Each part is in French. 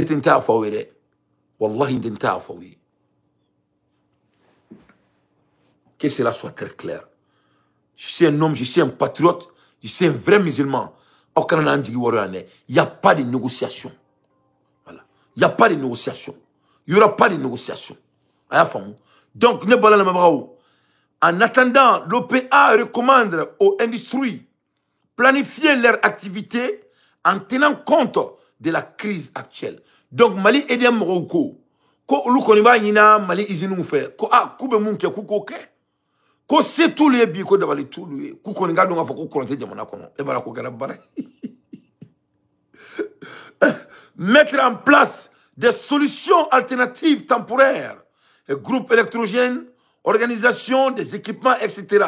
Tinta fawere. Wallahi tinta fawi. Que cela soit très clair. Je suis un homme, je suis un patriote, je suis un vrai musulman. Il n'y a pas de négociation. Voilà. Il n'y a pas de négociation. Il n'y aura pas de négociation. Donc, en attendant, l'OPA recommande aux industries planifier leur activité en tenant compte de la crise actuelle. Donc, Mali est un Morocco. Ko ulu koni ba nyina Mali izinu fe ko kube munke ku ko ke ko c'est tous les bi ko dabali tout lui ku koni ga do nga fa ko konté jamana kono e bara ko gara bare. Mettre en place des solutions alternatives temporaires, groupes électrogènes, organisation des équipements, etc.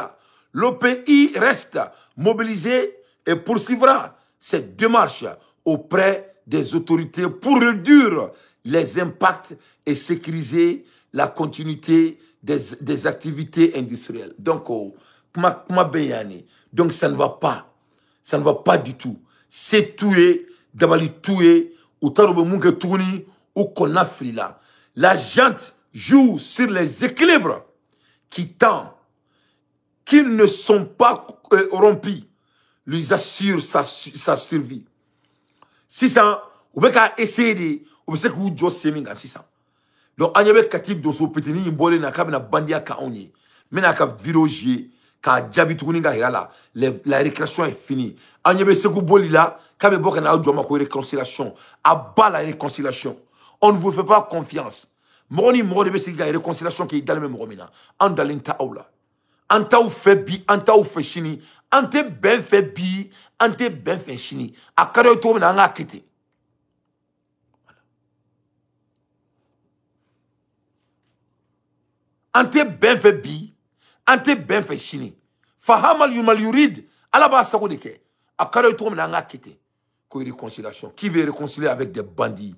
L'OPI reste mobilisé et poursuivra cette démarche auprès des autorités pour réduire les impacts et sécuriser la continuité des activités industrielles. Donc, donc ça ne va pas. Ça ne va pas du tout. C'est tué, d'abali tué, ou tarobe munke touni, ou qu'on a frila. La junte joue sur les équilibres qu'ils ne sont pas rompus, lui assure sa survie. Si ça, on peut essayer de, on peut que vous seminga si ça. Donc, on y avait katib de ce petit ni bolé na kabina bandia ka onye, mais na kab virogier, ka djabitouni ga hirala, la récréation est finie. On y avait ce que boli là, kabe boka na oudjoma ko réconciliation, abat la réconciliation. On ne vous fait pas confiance. Moroni moro de besi ga réconciliation qui est dans le même romina. En dalinta aula. Anta ou fait bi, anta ou fait chini, ante ben fait bi, ante ben fait chini. A kado to na nga kiti. Ante ben fait bi, ante ben fait chini. Fahamal yumal yurid, alaba sako de ke. A kado to na nga kiti. Ko réconciliation. Qui veut réconcilier avec des bandits?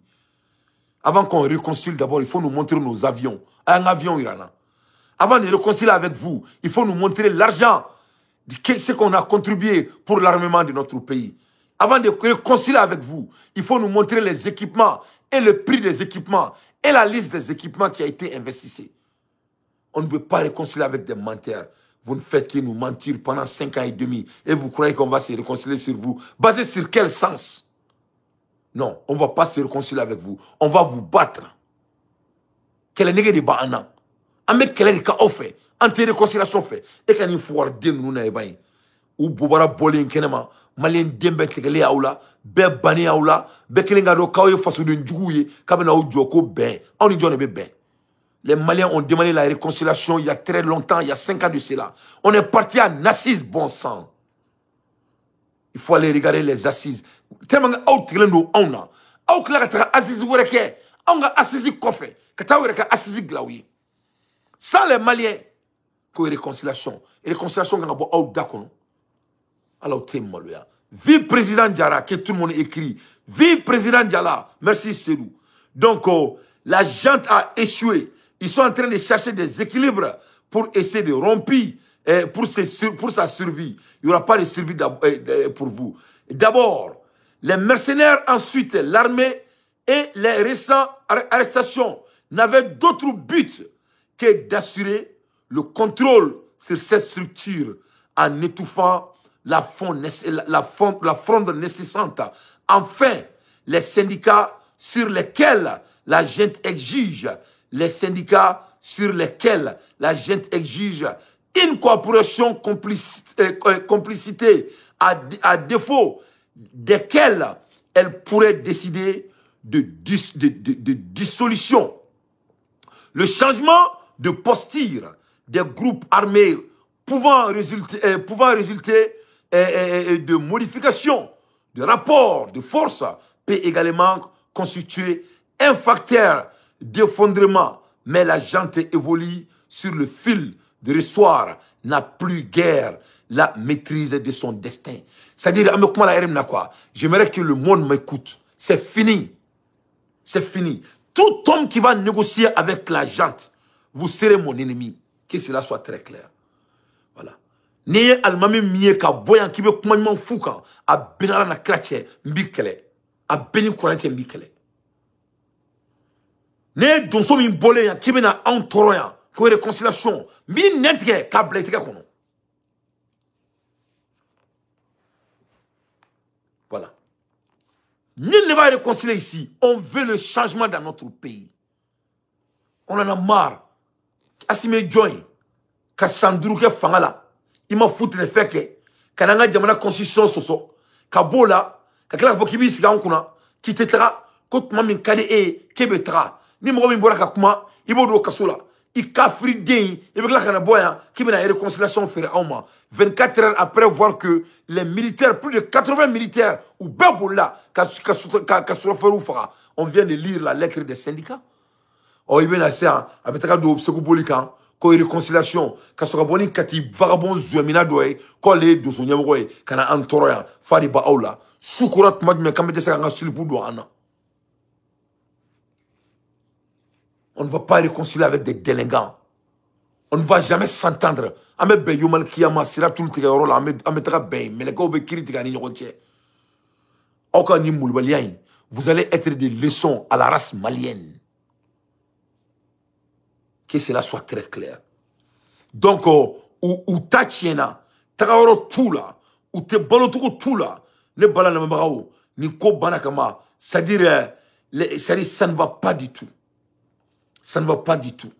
Avant qu'on réconcilie d'abord, il faut nous montrer nos avions. Un avion iranien. Avant de réconcilier avec vous, il faut nous montrer l'argent, ce qu'on a contribué pour l'armement de notre pays. Avant de réconcilier avec vous, il faut nous montrer les équipements et le prix des équipements et la liste des équipements qui a été investissée. On ne veut pas réconcilier avec des menteurs. Vous ne faites que nous mentir pendant 5 ans et demi et vous croyez qu'on va se réconcilier sur vous. Basé sur quel sens? Non, on ne va pas se réconcilier avec vous. On va vous battre. Quel est le ba'ana? Avec quel est le cas fait? Anti-réconciliation fait. Et quand il faut voir des nous n'aimons ou bobara bolin kenema malien dembe tekele aula be bani aula be kelinga do kawo faso de njouye kabena o joko ben on y donne ben. Les Maliens ont demandé la réconciliation il y a très longtemps, il y a 5 ans de cela. On est parti à Nassis, bon sang. Il faut aller regarder les assises. Tellement que on a. Au clair, assises wereke. On a assises kofe. Kata wereke assises glaoui. Sans les Maliens, que réconciliation. Et réconciliation, on a beau out d'accord. Alors, t'es maloya. Vive président Diara, que tout le monde écrit. Vive président Diara. Merci, Serou. Donc, la junte a échoué. Ils sont en train de chercher des équilibres pour essayer de rompre pour sa survie. Il n'y aura pas de survie pour vous. D'abord, les mercenaires, ensuite l'armée et les récentes arrestations n'avaient d'autre but que d'assurer le contrôle sur ces structures en étouffant la fronde naissante. Enfin, les syndicats sur lesquels la gente exige une coopération complicité à défaut desquelles elle pourrait décider de dissolution. Le changement de posture des groupes armés pouvant résulter de modifications de rapports de force peut également constituer un facteur d'effondrement, mais la gente évolue sur le fil de ressort, n'a plus guère la maîtrise de son destin. C'est-à-dire, j'aimerais que le monde m'écoute. C'est fini. C'est fini. Tout homme qui va négocier avec la gente, vous serez mon ennemi. Que cela soit très clair. Voilà. N'ayez almami miye ka boyan qui veut comment foukan a benara na krache mbikele a beni kourante mbikele. Ne donso min bolé ya kibena en toroya ko réconciliation min netke kable tike kono. Voilà. Nul ne va réconcilier ici. On veut le changement dans notre pays. On en a marre. Asime Joy, ka Sandrouke Fangala, il m'a foutu le fait que, kananga jamana constitution soso, ka bola, ka kila fokibi siga onkuna, ki tetera, kot mamin kade kebetra, ni mo min bora ka kuma, ibo do kasola, i kafri den, ibe kila kana boya, ki bena réconciliation faire auma. 24 heures après voir que les militaires, plus de 80 militaires, ou bebola, on vient de lire la lettre des syndicats. Oh, il vient ça, avec ta do sekubolikan, ko réconciliation, ka soka boni kati vagabond zuamina doy, ko le do so nyamgoy, kana antoroya, fari ba aula, sukurat madme kamete sa nga silipu do ana. On ne va pas réconcilier avec des délinquants. On ne va jamais s'entendre. Ame be yomal kiyama sira tout le tigaro ame taka ben, mais les ko be kritika ni nyokonche. Oka ni mulbaliyan, vous allez être des leçons à la race malienne. Que cela soit très clair. Donc, ou ta tiena, tagaoro tout là, ou te balotoko tout là, ne balana mabao, ni ko banakama, c'est-à-dire, ça ne va pas du tout. Ça ne va pas du tout.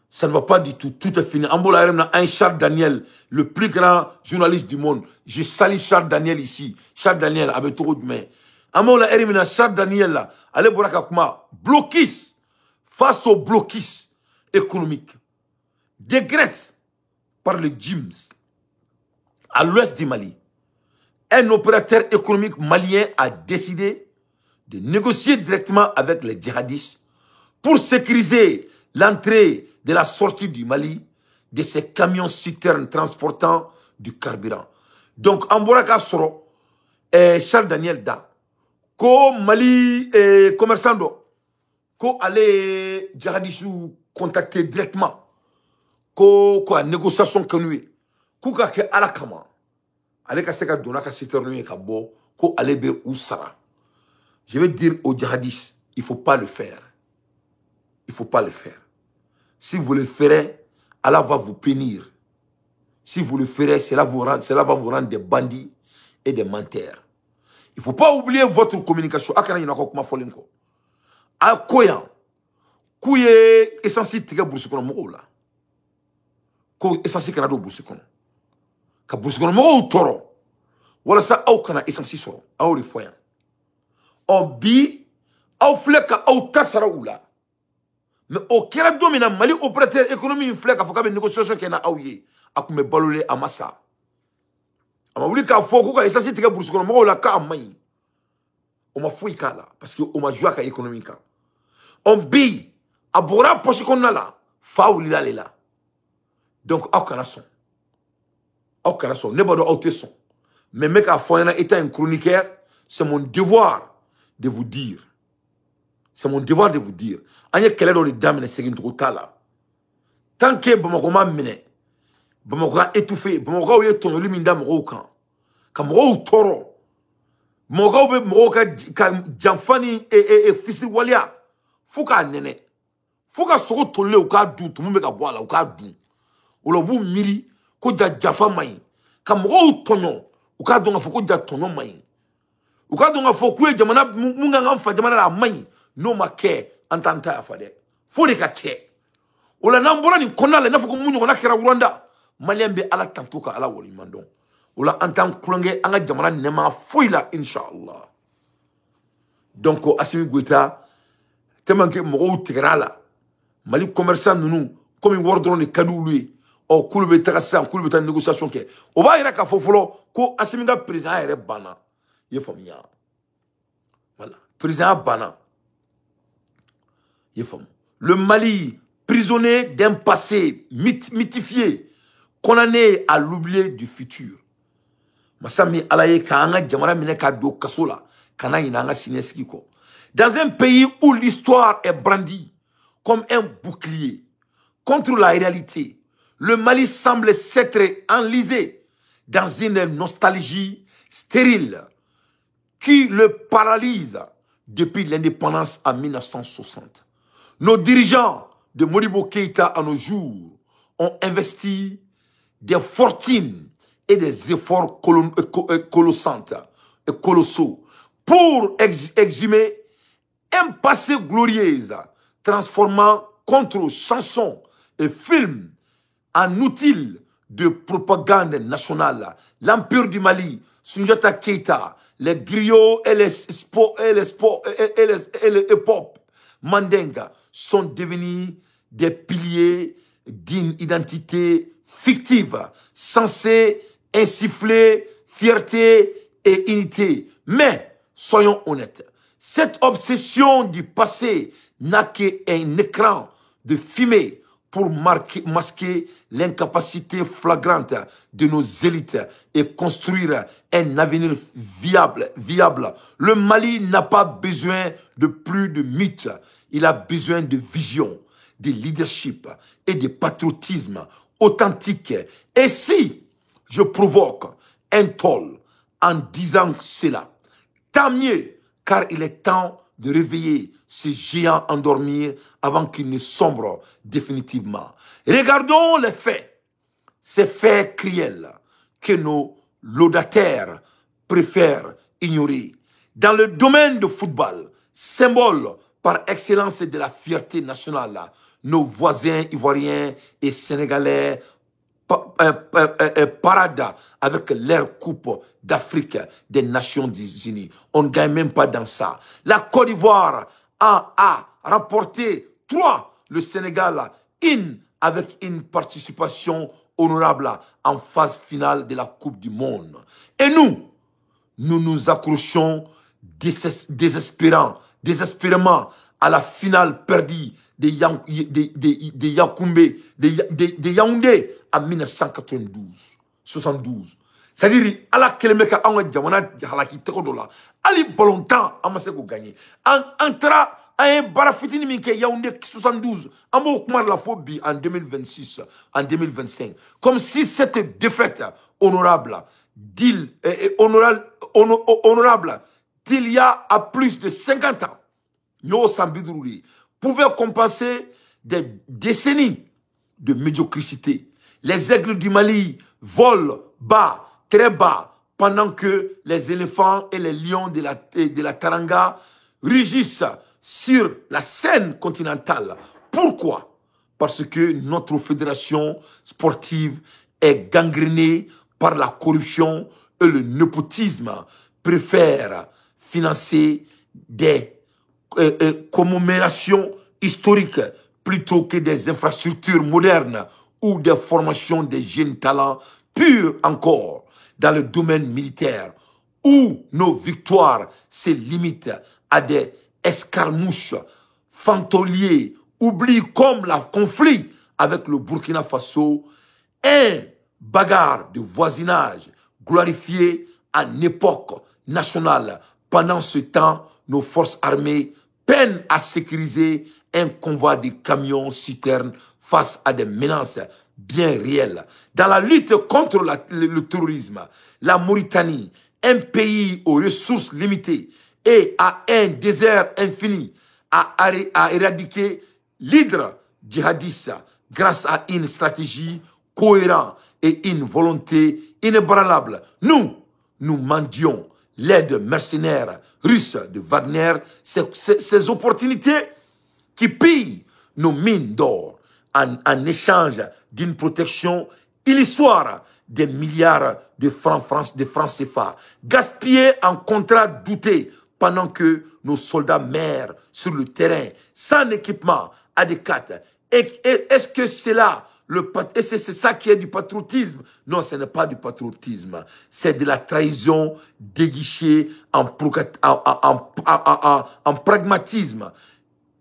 Ça ne va pas du tout. Tout est fini. Ambola Eremna, un Charles Daniel, le plus grand journaliste du monde. Je salue Charles Daniel ici. Charles Daniel, avec trop de mains. Ambola Eremna, Charles Daniel, là, allez Boraka Kuma, blocus, face au blocus économique, décrète par le JIMS, à l'ouest du Mali. Un opérateur économique malien a décidé de négocier directement avec les djihadistes pour sécuriser l'entrée de la sortie du Mali de ces camions citernes transportant du carburant. Donc, en Boraka Soro, Charles Daniel Da, ko Mali commerçant do, ko allez djihadistes contacter directement, ko a négociation kenoué, ko ka ke alakama, allez ka seka dona ka citerne ka bo, ko allez be usara. Je vais dire aux djihadistes, il ne faut pas le faire. Il ne faut pas le faire. Si vous le ferez, Allah va vous punir. Si vous le ferez, cela va vous rendre des bandits et des menteurs. Il ne faut pas oublier votre communication. Akana yinako kuma folenko. Akoyan. Kouye essentiel tiga boursukono mo la. Ko essentiel kana do boursukono. Ka boursukono mo toro. Wala sa au kana essentiel soro. Au rifoyan. On bi au fleka au tasara oula. Mais au kera domina Mali opérateur économique fleka foka be négociation kena auye. Akume balole amasa. Ama wuli ka foko ka essentiel tiga boursukono mo la ka amai. On m'a fouillé là parce que on m'a joué à économique. On bi abora poche qu'on a là, faouli là là. Donc au canasson. Au canasson, ne pas de haute son. Mais mec à foyana étant un chroniqueur, c'est mon devoir de vous dire. C'est mon devoir de vous dire. Anya kele do de dame ne segin trop là. Tant que Bamako m'a mené, Bamako a étouffé, Bamako a ton luminda mo kan. Kamro toro. Moga be moga ka jamfani e fisri walia. Fuka nene. Fuka soko tole o ka du to mbe ka boala o ka du. O lo bu miri ko ja jafa mai. Ka mogo tonyo o ka donga foko ja tonyo mai. O ka donga foko e jamana munga ngamfa jamana la mai. No ma ke antanta afade. Fode ka ke. O la nambora ni konale na foko munyo na kera Rwanda. Maliembe ala tantuka ala woli mandon. Oula entend klonge anga jamana nema foila inshallah. Donc Assimi Goïta tellement que mo tigrala Mali commerçant nous comme une wordron de kadou lui o kulube tagassa kulube ta négociation ke o ba ira ka fofolo ko Assimi ga président ere bana ye famia. Voilà, président bana ye fam. Le Mali prisonnier d'un passé mythifié, condamné à l'oublier du futur. Masami alaye ka anga jamana mine ka do kasola kana inanga sineski ko. Dans un pays où l'histoire est brandie comme un bouclier contre la réalité, le Mali semble s'être enlisé dans une nostalgie stérile qui le paralyse depuis l'indépendance en 1960. Nos dirigeants de Modibo Keïta à nos jours ont investi des fortunes et des efforts colossaux pour exhumer un passé glorieux, transformant contre chansons et films en outils de propagande nationale. L'Empire du Mali, Soundiata Keïta, les griots et les hip-hop Mandenga sont devenus des piliers d'une identité fictive, censée insuffler fierté et unité. Mais, soyons honnêtes, cette obsession du passé n'a qu'un écran de fumée pour masquer l'incapacité flagrante de nos élites et construire un avenir viable. Le Mali n'a pas besoin de plus de mythes, il a besoin de vision, de leadership et de patriotisme authentique. Et si je provoque un toll en disant cela, tant mieux, car il est temps de réveiller ces géants endormis avant qu'ils ne sombrent définitivement. Regardons les faits, ces faits cruels que nos laudataires préfèrent ignorer. Dans le domaine du football, symbole par excellence de la fierté nationale, nos voisins ivoiriens et sénégalais paradent avec leur coupe d'Afrique des Nations Unies. On ne gagne même pas dans ça. La Côte d'Ivoire a remporté 3, le Sénégal avec une participation honorable en phase finale de la Coupe du Monde. Et nous nous accrochons désespérément à la finale perdue de Yaoundé en 1972. C'est-à-dire, ala kelemeka anga jamana halaki tekodola. Ali bolontan amaseko gagné. Entra un barafitini minke Yaoundé 72. Amo kumar la phobie en 2026, en 2025. Comme si cette défaite honorable d'il y a plus de 50 ans, Nyo Sambidrouri pouvait compenser des décennies de médiocrité. Les aigles du Mali volent bas, très bas, pendant que les éléphants et les lions de la Taranga rugissent sur la scène continentale. Pourquoi? Parce que notre fédération sportive est gangrénée par la corruption et le népotisme, préfère financer des commémorations historiques plutôt que des infrastructures modernes ou des formations des jeunes talents. Pur encore dans le domaine militaire où nos victoires se limitent à des escarmouches fantôliers, oublient comme le conflit avec le Burkina Faso, un bagarre de voisinage glorifié en époque nationale. Pendant ce temps, nos forces armées peinent à sécuriser un convoi de camions citernes face à des menaces bien réelles. Dans la lutte contre le terrorisme, la Mauritanie, un pays aux ressources limitées et à un désert infini, a éradiqué l'hydre djihadiste grâce à une stratégie cohérente et une volonté inébranlable. Nous mendions l'aide mercenaire russe de Wagner, ces opportunités qui pillent nos mines d'or en échange d'une protection illusoire des milliards de francs CFA, gaspillés en contrats doutés pendant que nos soldats meurent sur le terrain sans équipement adéquat. Est-ce que c'est là c'est ça qui est du patriotisme? Non, ce n'est pas du patriotisme. C'est de la trahison déguichée en pragmatisme.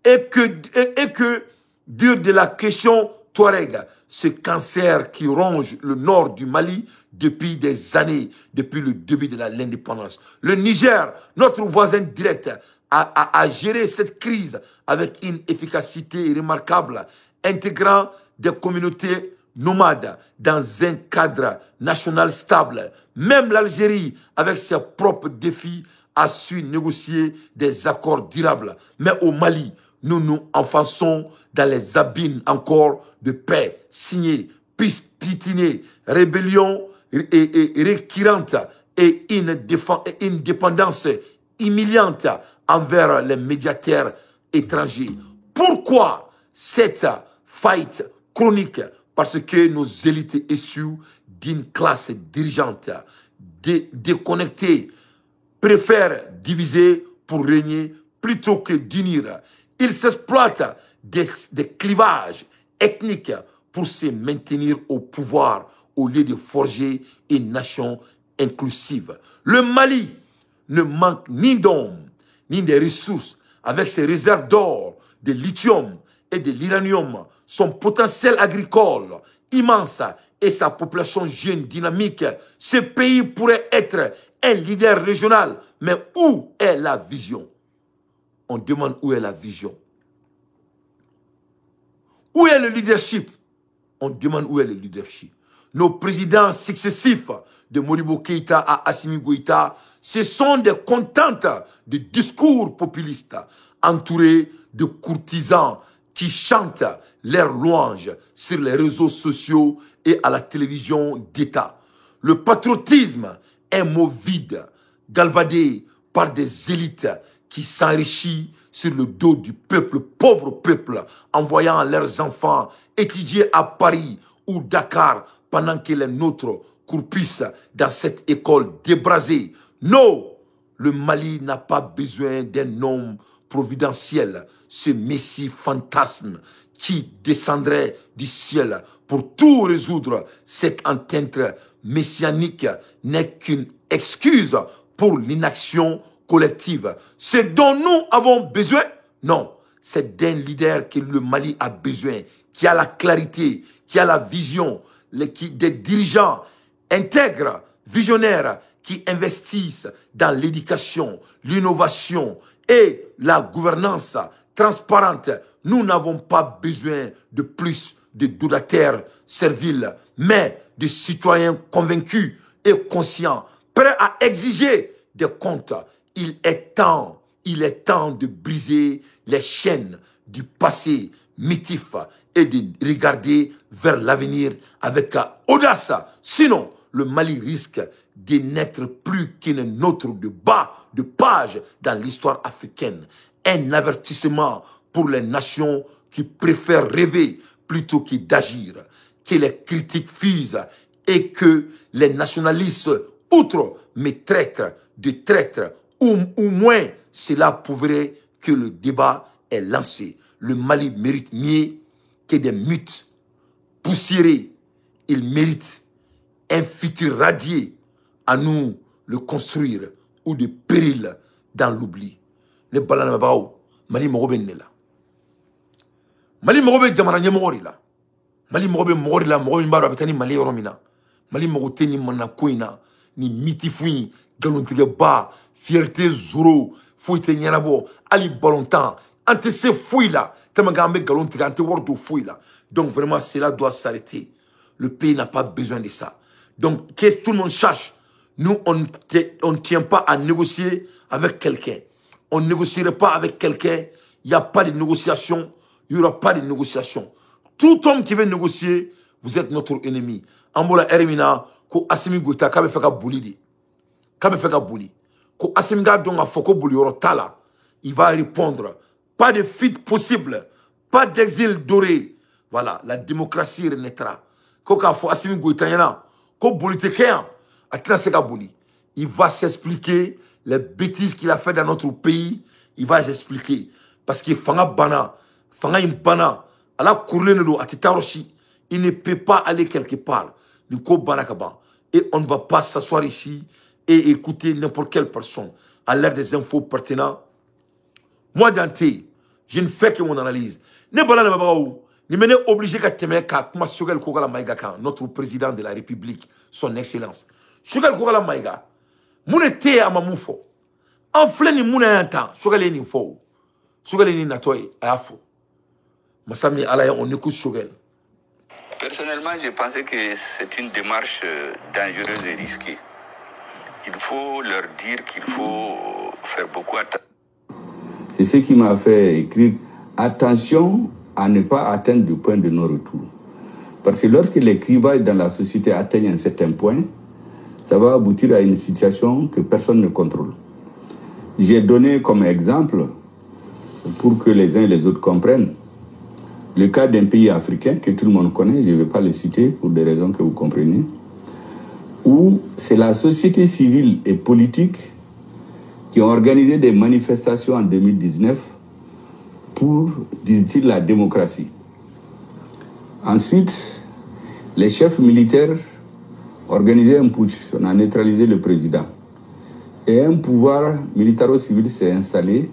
Et que dire de la question Touareg, ce cancer qui ronge le nord du Mali depuis des années, depuis le début de l'indépendance. Le Niger, notre voisin direct, a géré cette crise avec une efficacité remarquable, intégrant des communautés nomades dans un cadre national stable. Même l'Algérie, avec ses propres défis, a su négocier des accords durables. Mais au Mali, nous nous enfonçons dans les abîmes encore de paix signés, pitinés, rébellion et récurrente et une dépendance humiliante envers les médiateurs étrangers. Pourquoi cette fight chronique? Parce que nos élites issues d'une classe dirigeante déconnectée préfèrent diviser pour régner plutôt que d'unir. Ils s'exploitent des clivages ethniques pour se maintenir au pouvoir au lieu de forger une nation inclusive. Le Mali ne manque ni d'hommes, ni des ressources. Avec ses réserves d'or, de lithium et de l'uranium, son potentiel agricole immense et sa population jeune, dynamique, ce pays pourrait être un leader régional. Mais où est la vision? On demande où est la vision. Où est le leadership? On demande où est le leadership. Nos présidents successifs, de Modibo Keïta à Assimi Goïta, ce sont des contentes de discours populistes, entourés de courtisans qui chantent leurs louanges sur les réseaux sociaux et à la télévision d'État. Le patriotisme est un mot vide, galvaudé par des élites qui s'enrichissent sur le dos du peuple, pauvre peuple, envoyant leurs enfants étudier à Paris ou Dakar pendant que les nôtres croupissent dans cette école débrasée. Non, le Mali n'a pas besoin d'un homme providentiel, ce messie fantasme qui descendrait du ciel pour tout résoudre. Cette entente messianique n'est qu'une excuse pour l'inaction collective. Ce dont nous avons besoin, non, c'est d'un leader que le Mali a besoin, qui a la clarité, qui a la vision, des dirigeants intègres, visionnaires, qui investissent dans l'éducation, l'innovation et la gouvernance transparente. Nous n'avons pas besoin de plus de donateurs serviles, mais de citoyens convaincus et conscients, prêts à exiger des comptes. Il est temps de briser les chaînes du passé mitif et de regarder vers l'avenir avec audace. Sinon, le Mali risque de n'être plus qu'une autre de bas de page dans l'histoire africaine. Un avertissement pour les nations qui préfèrent rêver plutôt que d'agir. Que les critiques fusent et que les nationalistes, outre mes traîtres, de traîtres, ou moins cela prouverait que le débat est lancé. Le Mali mérite mieux que des mythes poussiérés. Il mérite un futur radié, à nous le construire ou de péril dans l'oubli. Ne balana bao Mali mogobe nela. Mali mogobe jamana nyemori la. Mali mogobe mori la mogobe mbaro abetani Mali yoromina. Mali mogote ni manakoina ni mitifuin galontige ba fierté zoro foite nyanabo ali balontan ante se fouila tellement gambe galontige ante wordo fouila. Donc vraiment cela doit s'arrêter. Le pays n'a pas besoin de ça. Donc qu'est-ce que tout le monde cherche? Nous, on ne tient pas à négocier avec quelqu'un. On ne négocierait pas avec quelqu'un. Il n'y a pas de négociation. Il n'y aura pas de négociation. Tout homme qui veut négocier, vous êtes notre ennemi. Ambola Ermina, ko Assimi Goïta, kabe feka bouli di. Kabe feka bouli. Ko Assimi Gadonga foko bouli yorotala. Il va répondre. Pas de fuite possible. Pas d'exil doré. Voilà, la démocratie renaîtra. Ko ka fo Assimi Goïta yana. Ko bouli te kéan. Il va s'expliquer les bêtises qu'il a fait dans notre pays. Il va s'expliquer. Parce que Fanga Bana, Fanga Impana, ala Kourlenedo, Atitaroshi, il ne peut pas aller quelque part. Et on ne va pas s'asseoir ici et écouter n'importe quelle personne à l'air des infos pertinentes. Moi, Dante, je ne fais que mon analyse. Ne balana mabaou. Ni mene obligé qu'à temer qu'à kuma Choguel Kogala Maïga, notre président de la République, son excellence. Choguel Kogala Maïga, moune te à mamoufo. En flène ni moune un temps, Choguel ni fo. Choguel ni natoy, ayafo. Massami Alaya, on écoute Choguel. Personnellement, je pensais que c'est une démarche dangereuse et risquée. Il faut leur dire qu'il faut faire beaucoup attention. C'est ce qui m'a fait écrire « Attention à ne pas atteindre le point de non-retour ». Parce que lorsque les clivages dans la société atteignent un certain point, ça va aboutir à une situation que personne ne contrôle. J'ai donné comme exemple, pour que les uns et les autres comprennent, le cas d'un pays africain que tout le monde connaît, je ne vais pas le citer pour des raisons que vous comprenez, où c'est la société civile et politique qui ont organisé des manifestations en 2019 pour, disent-ils, la démocratie. Ensuite, les chefs militaires organisaient un putsch, on a neutralisé le président. Et un pouvoir militaro-civil s'est installé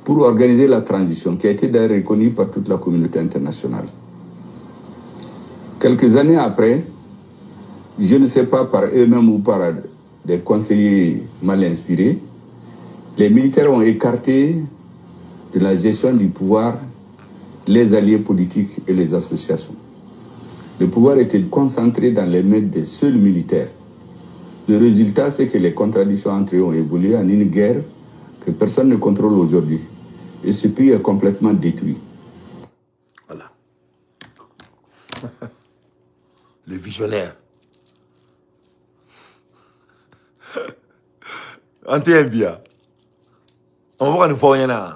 pour organiser la transition, qui a été d'ailleurs reconnue par toute la communauté internationale. Quelques années après, je ne sais pas par eux-mêmes ou par des conseillers mal inspirés, les militaires ont écarté de la gestion du pouvoir les alliés politiques et les associations. Le pouvoir était concentré dans les mains des seuls militaires. Le résultat, c'est que les contradictions entre eux ont évolué en une guerre que personne ne contrôle aujourd'hui. Et ce pays est complètement détruit. Voilà. Le visionnaire. Ante bien. On va voir une fois rien.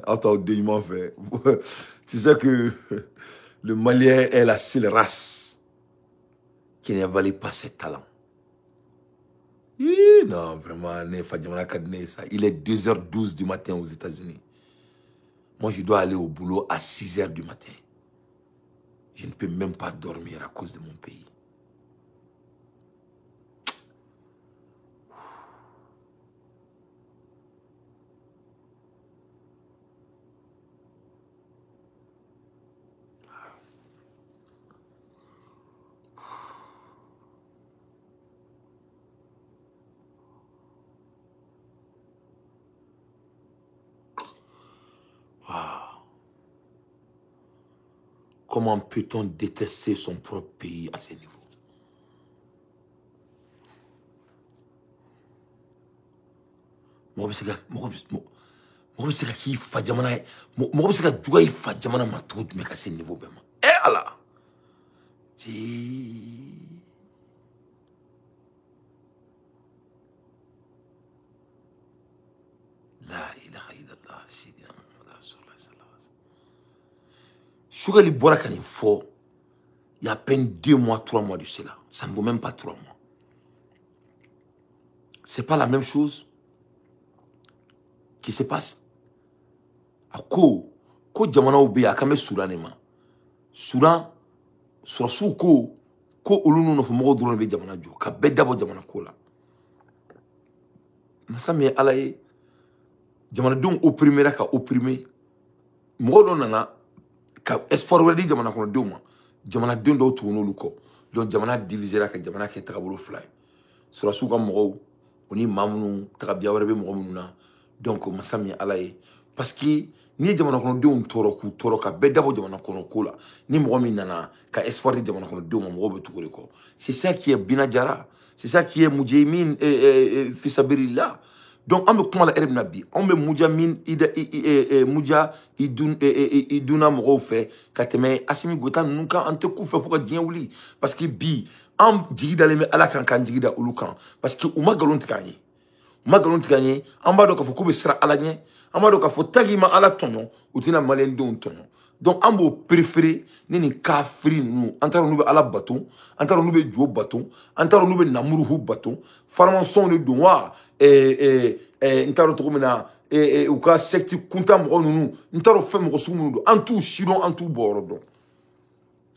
Attends, dément fait. Tu sais que le Malien est la seule race qui n'a valé pas ses talents. Non, vraiment, il est 2h12 du matin aux États-Unis. Moi, je dois aller au boulot à 6h du matin. Je ne peux même pas dormir à cause de mon pays. Comment peut-on détester son propre pays à ce niveau? Sougali Bora Kani fort, il y a à peine 2 mois, 3 mois de cela. Ça ne vaut même pas 3 mois. C'est pas la même chose qui se passe. A ko jamana ubi akame suranema. Suran surasu ko ulunu no fumo drone be jamana jo ka bedabo jamana ko la. Masame alaye jamana dum opprimera ka opprimer. Mo nana ka espoir wadi jamana kono duma jamana den do to nolu ko don jamana diviser ka jamana ke takabulu fly sura suka mo oni mamunu takabia warbe mo mununa donc masami alaye parce que ni jamana kono dum toro ka bedabo jamana kono kula ni mo mi nana ka espoir jamana kono dum mo be tukuri ko c'est ça qui est binajara c'est ça qui est mujimin fi sabilillah. Donc, on me comment la herbe nabi, on me mujamin muja iduna moro fait kateme asimi gota nunca ante kufa fuka dienwuli parce que bi am jigida le ala kan jigida ulukan parce que uma galon tkanye amba do ka fuku be sra ala nye amba do ka fo tagima ala tonyo utina malen don tonyo. Donc, on va préférer ni kafri nous antaro nous be ala baton antaro nous be jo baton antaro nous be namuru baton farmanson de doa ntaro tokomena uka secte kunta mo nunu ntaro fem ko sumu antu shidon antu borodo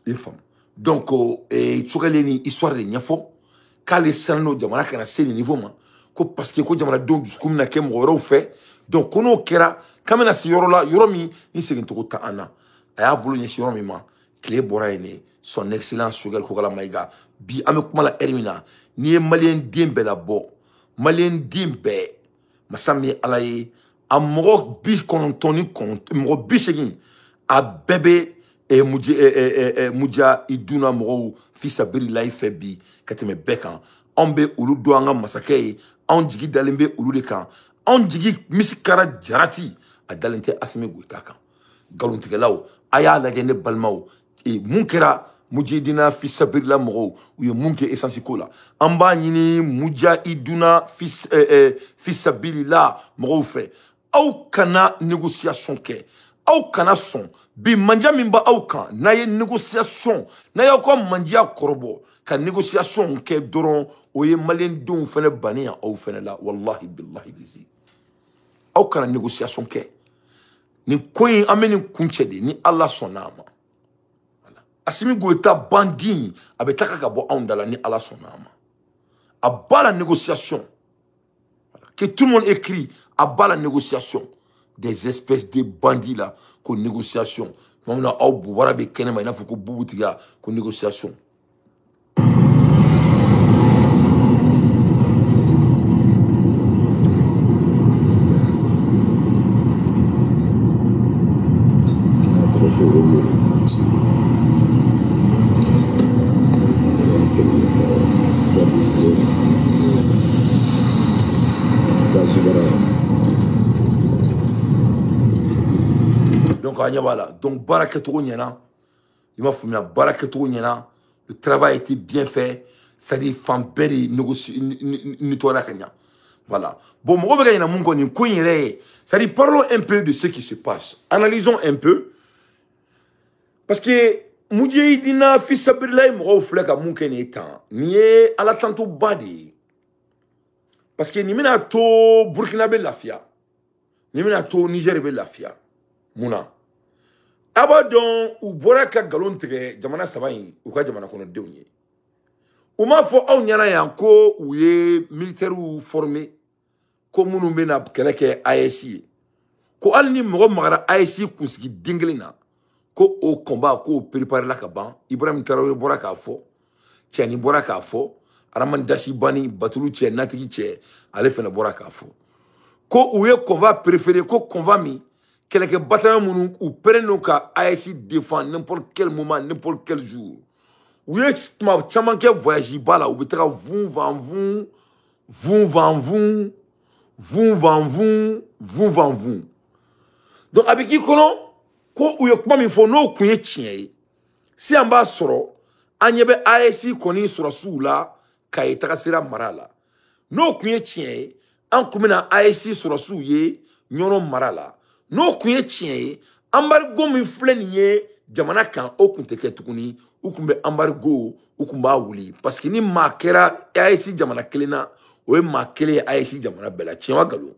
et femme donc tsokaleni histoire de nyafo kale sanno jamana kana seni niveau ma ko parce que ko jamana don jusqu'um na kem woro fait donc kono kera kamena si yoro la yoro mi ni segin to ta ana aya bulu ni yoro mi ma clé boraine son excellence Choguel Kokala Maïga bi ame kuma la ermina ni malien dembe la bo malien dembe masami alaye a moro bi konontoni moro bi segin a bébé muja iduna moro fisa biri life bi kateme bekan ombe ulu do anga masakei anw jigi dalen bɛ olu de kan anw jigi misikara jarati a dalen tɛ Asimi Goyita kan galontigɛlaw a y'a lajɛ ne balimaw mun kɛra mujahidina fisabilila mɔgɔw u ye mun kɛ essence ko la an b'a ɲini mujahidina fisabilila mɔgɔw fɛ aw kana négociation kɛ aw kana sɔn bi manja min b'a aw kan n'a ye négociation n'a y'aw ka mandiya kɔrɔbɔ ka négociation kɛ dɔrɔn o ye maliyɛndenw fɛnɛ bannen yan aw fɛnɛ la wallahi billahi bizi aw kana négociation kɛ nin ko in an bɛ nin kuncɛ de ni Ala sɔnn'a ma Asimi Goyita bandi a bɛ taga ka bɔ anw da la ni Ala sɔnn'a ma a b'a la négociation que tout le monde écrit à bas la négociation des espèces de bandits là ko négociation tuma na aw bubara bɛ kɛnɛma i n'a fɔ ko bubutigiya ko négociation donc a ɲɛ b'a la donc baara kɛcogo ɲɛna i m'a faamuya baara kɛcogo ɲɛna le travail a été bien fait c'est-à-dire fan bɛɛ de nettoyer ka ɲa voilà bon mɔgɔ bɛ ka ɲinɛ mun kɔ nin ko in yɛrɛ ye c'est-à-dire parlons un peu de ce qui se passe analysons un peu parce que mujahidina fisabililayi mɔgɔw filɛ ka mun kɛ nin ye tan nin ye ala tantoba de ye parce que nin bɛna to Burkina bɛ lafiya nin bɛna to Niger bɛ lafiya mun na a b'a dɔn u bɔra ka nkalon tigɛ jamana saba in u ka jamana kɔnɔdenw ye u m'a fɔ aw ɲɛna yan ko u ye militaires formé ko minnu bɛna kɛlɛ kɛ AES ye ko hali ni mɔgɔ magara AES kunsigi den kelen na ko o combat ko o préparé la ka ban Ibrahim Traoré bɔra k'a fɔ Tiani bɔra k'a fɔ Aramani Dachibani Batulu cɛ Natigi cɛ ale fana bɔra k'a fɔ ko u ye combat préféré ko combat min kɛlɛkɛ bataillon minnu u pɛrɛn n'o ka AES défend n'importe quel moment n'importe quel jour u ye tuma caman kɛ voyage ba la u bɛ taga vun van vun vun van vun vun van vun vun van vun donc a bɛ k'i kɔnɔ ko u ye kuma min fɔ n'o kun ye tiɲɛ ye si an b'a sɔrɔ an ɲɛ bɛ AES kɔni sɔrɔsiw la ka ye taga sira mara la n'o kun ye tiɲɛ ye an kun bɛna AES sɔrɔsiw ye ɲɔnɔ mara la n'o kun ye tiɲɛ ye embargo min filɛ nin ye jamana kan o kun tɛ kɛ tuguni u kun bɛ embargo u kun b'a wuli parce que ni maa kɛra AES jamana kelen na o ye maa kelen ye AES jamana bɛɛ la tiɲɛ wa nkalon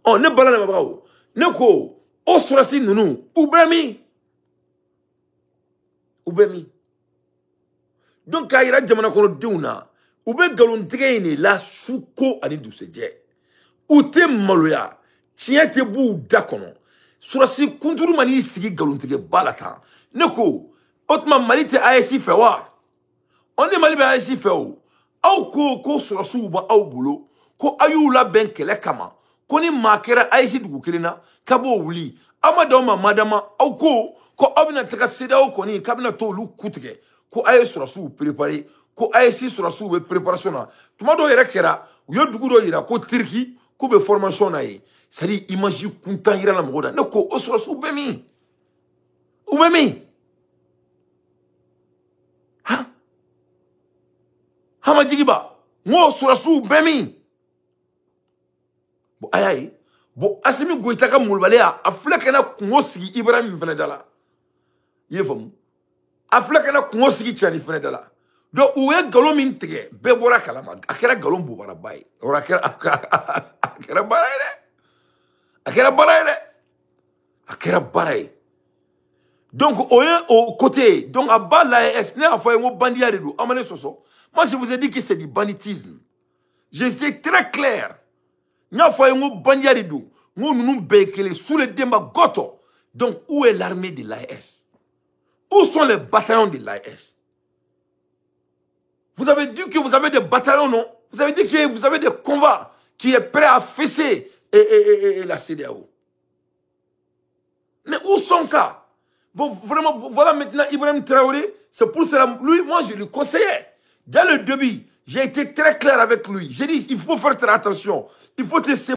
ɔ ne bala lamɛnbagaw ne ko o sɔrɔsi ninnu u bɛ min u bɛ min donc k'a yira jamana kɔnɔdenw na u bɛ nkalontigɛ in de la su ko ani dusɛjɛ u tɛ maloya tiɲɛ tɛ b'u da kɔnɔ surasi kunturu man'i sigi nkalontigɛ ba la tan ne ko o tuma Mali tɛ AES fɛ wa ɔ ni Mali bɛ AES fɛ o aw ko surasiw b'aw bolo ko aw y'u labɛn kɛlɛ kama ko ni maa kɛra AES dugu kelen na k'a b'o wuli aw ma d'aw ma madama aw ko aw bɛna taga CEDEAO kɔni k'a bɛna t'olu ku tigɛ ko a ye surasiw préparé ko AES surasiw bɛ préparation na tuma dɔw yɛrɛ kɛra u ye dugu dɔ yira ko Turki k'u bɛ formation na ye c'est-à-dire image kuntan yira la mɔgɔw la ne ko o surasiw bɛ min u bɛ min han Hama Jigiba n ko surasiw bɛ min bon a y'a ye bon Asimi Goyita ka molobaliya a filɛ ka na kungo sigi Ibrahim fana da la i ye faamu a filɛ ka na kungo sigi Tiani fana da la donc u ye nkalon min tigɛ bɛɛ bɔra kalama a kɛra nkalon bobaraba ye a kɛra baara ye dɛ a kɛra baara ye dɛ a kɛra baara ye donc o ye o côté donc a b'a la AES ne y'a fɔ a ye n ko bandiya de don an ma ne sɔsɔ moi je vous ai dit que c'est du banditisme j'étais très clair n y'a fɔ a ye n ko bandiya de don n ko ninnu bɛɛ ye kelen sous le Demba Goto donc où est l'armée de l'AES où sont les bataillons de l'AES vous avez dit que vous avez des bataillons non vous avez dit que vous avez des convois qui est prêt à fesser la CEDEAO. Mais où sont ça? Bon, vraiment, voilà maintenant Ibrahim Traoré, c'est pour cela, lui, moi je lui conseillais. Dès le début, J'ai été très clair avec lui. J'ai dit, il faut faire très attention. Il faut te